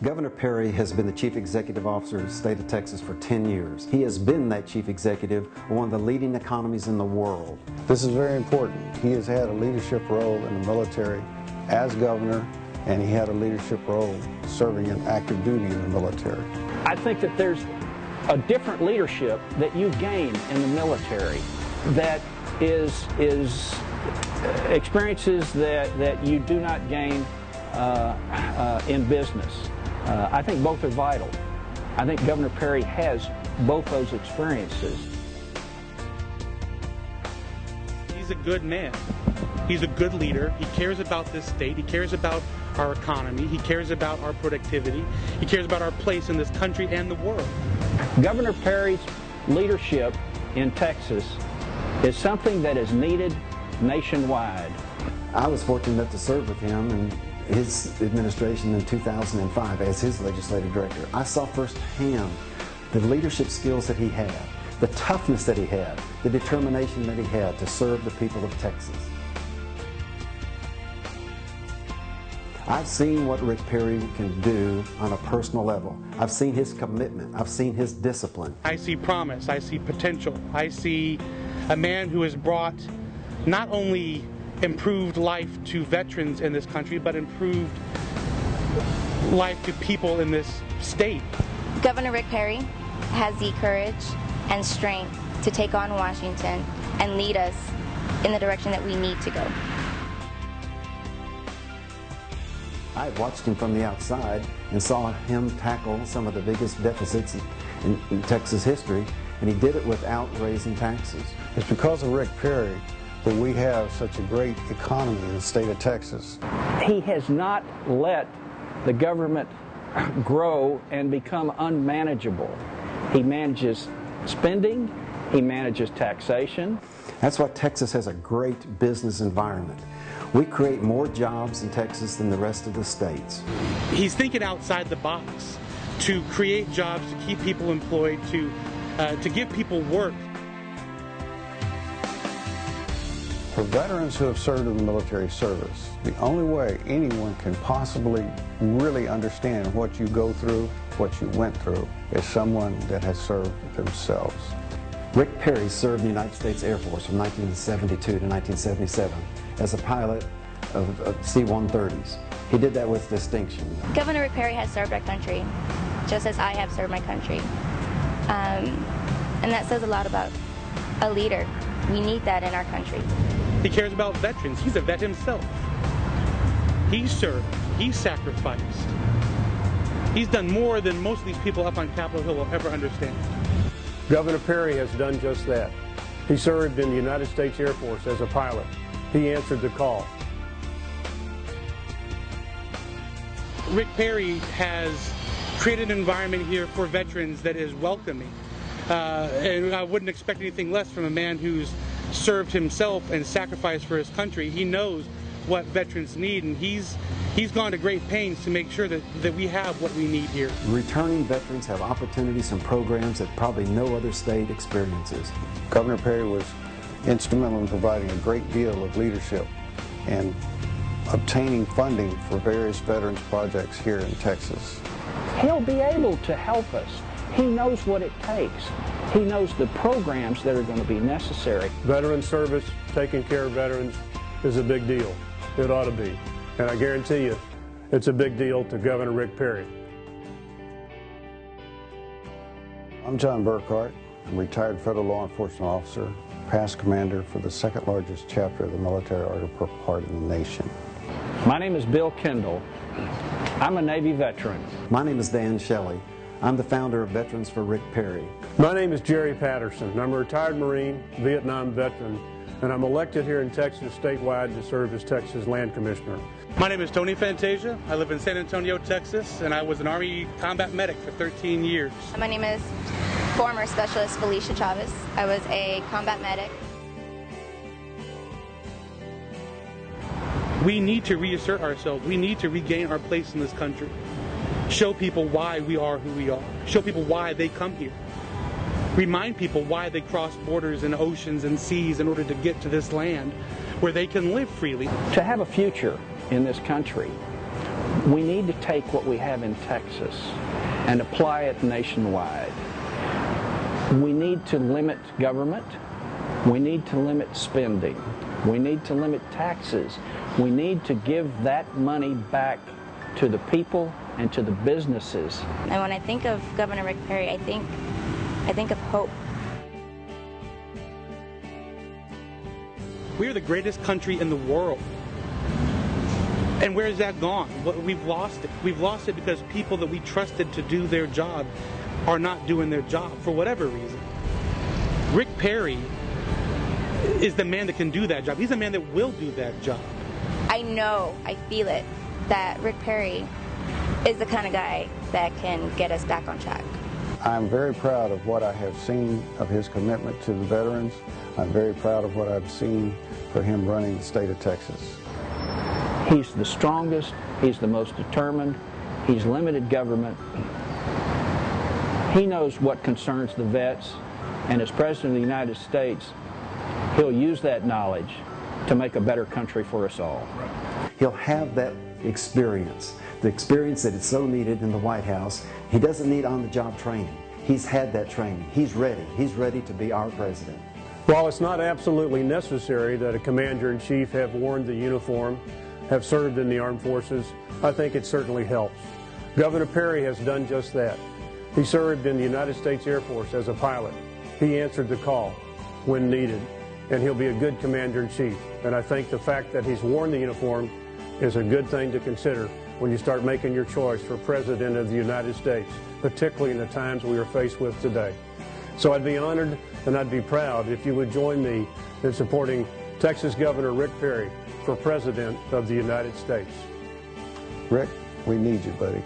Governor Perry has been the Chief Executive Officer of the state of Texas for 10 years. He has been that Chief Executive of one of the leading economies in the world. This is very important. He has had a leadership role in the military as governor, and he had a leadership role serving in active duty in the military. I think that there's a different leadership that you gain in the military that is experiences that you do not gain in business. I think both are vital. I think Governor Perry has both those experiences. He's a good man. He's a good leader. He cares about this state. He cares about our economy. He cares about our productivity. He cares about our place in this country and the world. Governor Perry's leadership in Texas is something that is needed nationwide. I was fortunate enough to serve with him in his administration in 2005 as his legislative director. I saw firsthand the leadership skills that he had, the toughness that he had, the determination that he had to serve the people of Texas. I've seen what Rick Perry can do on a personal level. I've seen his commitment. I've seen his discipline. I see promise. I see potential. I see a man who has brought not only improved life to veterans in this country, but improved life to people in this state. Governor Rick Perry has the courage and strength to take on Washington and lead us in the direction that we need to go. I watched him from the outside and saw him tackle some of the biggest deficits in Texas history, and he did it without raising taxes. It's because of Rick Perry that we have such a great economy in the state of Texas. He has not let the government grow and become unmanageable. He manages spending, he manages taxation. That's why Texas has a great business environment. We create more jobs in Texas than the rest of the states. He's thinking outside the box to create jobs, to keep people employed, to give people work. For veterans who have served in the military service, the only way anyone can possibly really understand what you go through, what you went through, is someone that has served themselves. Rick Perry served in the United States Air Force from 1972 to 1977 as a pilot of C-130s. He did that with distinction. Governor Rick Perry has served our country, just as I have served my country. And that says a lot about a leader. We need that in our country. He cares about veterans. He's a vet himself. He served. He sacrificed. He's done more than most of these people up on Capitol Hill will ever understand. Governor Perry has done just that. He served in the United States Air Force as a pilot. He answered the call. Rick Perry has created an environment here for veterans that is welcoming. And I wouldn't expect anything less from a man who's served himself and sacrificed for his country. He knows what veterans need, and he's gone to great pains to make sure that we have what we need here. Returning veterans have opportunities and programs that probably no other state experiences. Governor Perry was instrumental in providing a great deal of leadership and obtaining funding for various veterans projects here in Texas. He'll be able to help us. He knows what it takes. He knows the programs that are going to be necessary. Veteran service, taking care of veterans, is a big deal. It ought to be. And I guarantee you, it's a big deal to Governor Rick Perry. I'm John Burkhart. I'm a retired federal law enforcement officer, past commander for the second largest chapter of the military order per part in the nation. My name is Bill Kendall. I'm a Navy veteran. My name is Dan Shelley. I'm the founder of Veterans for Rick Perry. My name is Jerry Patterson. I'm a retired Marine, Vietnam veteran, and I'm elected here in Texas statewide to serve as Texas Land Commissioner. My name is Tony Fantasia. I live in San Antonio, Texas, and I was an Army combat medic for 13 years. My name is former Specialist Felicia Chavez. I was a combat medic. We need to reassert ourselves. We need to regain our place in this country. Show people why we are who we are. Show people why they come here. Remind people why they cross borders and oceans and seas in order to get to this land where they can live freely. To have a future in this country, We need to take what we have in Texas and apply it nationwide. We need to limit government. We need to limit spending. We need to limit taxes. We need to give that money back to the people and to the businesses. And when I think of Governor Rick Perry, I think of hope. We are the greatest country in the world. And where has that gone? We've lost it. We've lost it because people that we trusted to do their job are not doing their job for whatever reason. Rick Perry is the man that can do that job. He's the man that will do that job. I know, I feel it, that Rick Perry is the kind of guy that can get us back on track. I'm very proud of what I have seen of his commitment to the veterans. I'm very proud of what I've seen for him running the state of Texas. He's the strongest, he's the most determined, he's limited government. He knows what concerns the vets, and as President of the United States, he'll use that knowledge to make a better country for us all. He'll have that experience, the experience that is so needed in the White House. He doesn't need on-the-job training. He's had that training. He's ready. He's ready to be our president. While it's not absolutely necessary that a commander-in-chief have worn the uniform, have served in the armed forces, I think it certainly helps. Governor Perry has done just that. He served in the United States Air Force as a pilot. He answered the call when needed, and he'll be a good commander-in-chief. And I think the fact that he's worn the uniform is a good thing to consider when you start making your choice for President of the United States, particularly in the times we are faced with today. So I'd be honored and I'd be proud if you would join me in supporting Texas Governor Rick Perry for President of the United States. Rick, we need you, buddy.